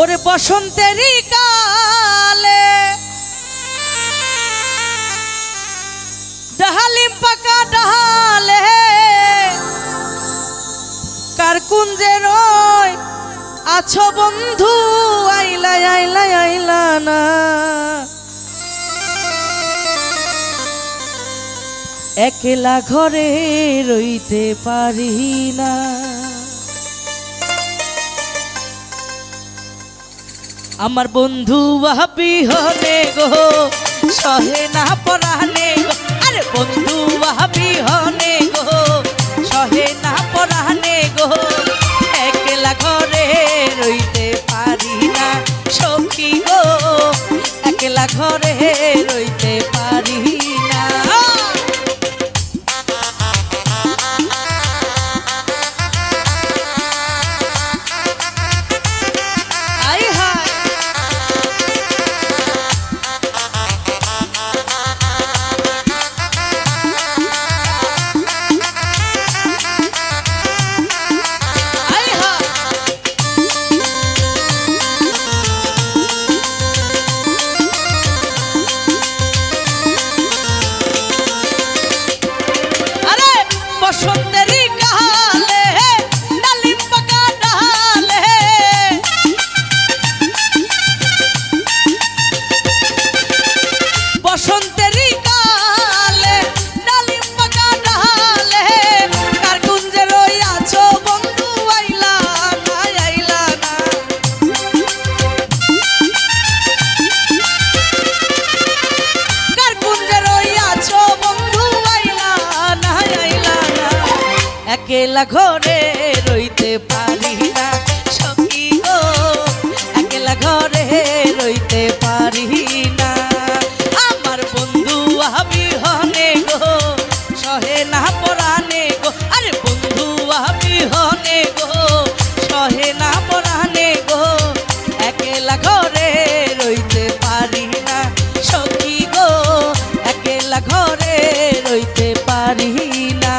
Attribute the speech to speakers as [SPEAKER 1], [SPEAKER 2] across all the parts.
[SPEAKER 1] ওরে বসন্তেরই কালে ডাহালিম পাকা ডাহালে কার কুঞ্জে রয় আছো বন্ধু আইলা আইলা আইলা না একলা ঘরে রইতে পারি না আমার বন্ধু বিহনে গো সহে না পরানে গো আরে বন্ধু বিহনে গো সহে না পরানে গো একলা ঘরে রইতে পারি না সখী গো একলা ঘরে রইতে পারি না বসন্তেরই কালে ডালিম পাকা ডালে বসন্তেরই কালে ডালিম পাকা ডালে কার কুঞ্জে রই আছো বন্ধু আইলা না আইলা না কার কুঞ্জে রই আছো বন্ধু আইলা না আইলা একলা ঘরে রইতে পারি না সখী গো একলা ঘরে রইতে পারি না আমার বন্ধু বিহনে গো সহে না পরানে গো আরে বন্ধু বিহনে গো সহে না পরানে গো একলা ঘরে রইতে পারি না সখী গো একলা ঘরে রইতে পারি না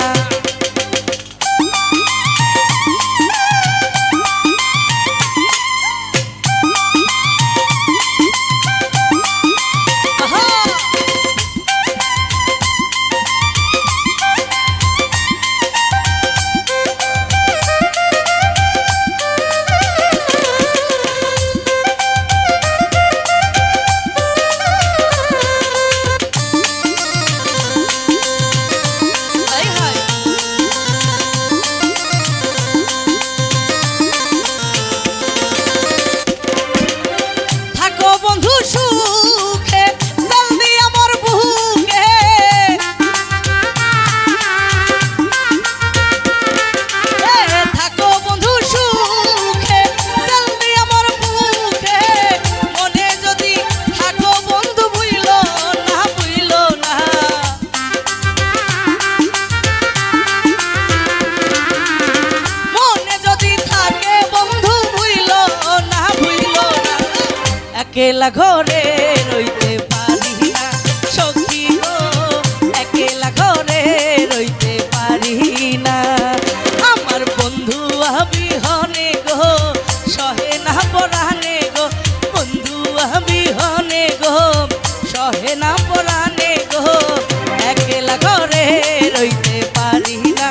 [SPEAKER 1] একলা ঘরে রইতে পারি না সখী গো একলা ঘরে রইতে পারি না আমার বন্ধু বিহনে গো সহে না পরানে গো বন্ধু বিহনে গো সহে না পরানে গো একলা ঘরে রইতে পারি না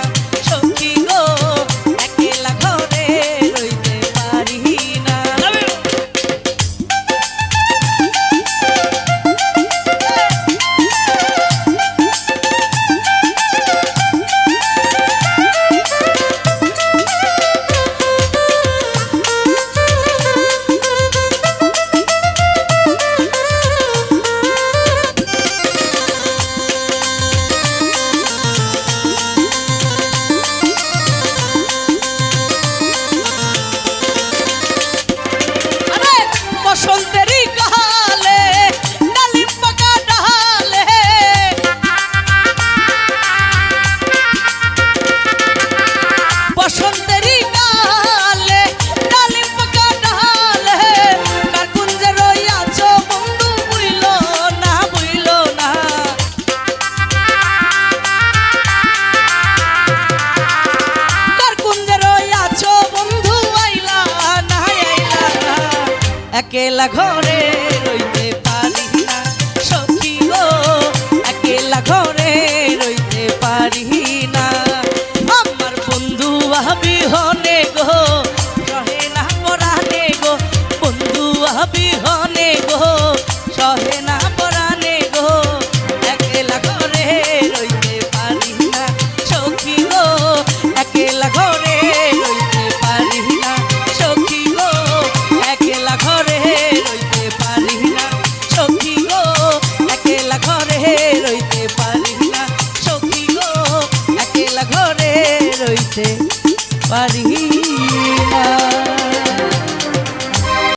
[SPEAKER 1] সখী গো একলা ঘরে রইতে পারি না বসন্তেরই কালে ডালিম পাকা ডালে বসন্তেরই কালে ডালিম পাকা ডালে কার কুঞ্জে রই আছো বন্ধু বুইলো না কার কুঞ্জে রই আছো বন্ধু আইলা না আইলা না একেলা ঘরে রইতে পারি না সখী গো, একেলা ঘরে রইতে পারি না। আমার বন্ধু বিহনে গো সহে না পরাণে গো, বন্ধু বিহনে গো সহে না পরাণে গো, একেলা ঘরে রইতে পারি না সখী গো, একেলা ঘরে রইতে পারি না সখী গো, একেলা ঘরে রইতে পারি না সখী গো, একেলা ঘরে রইতে পারি না সখী গো, একেলা ঘরে রইতে পারি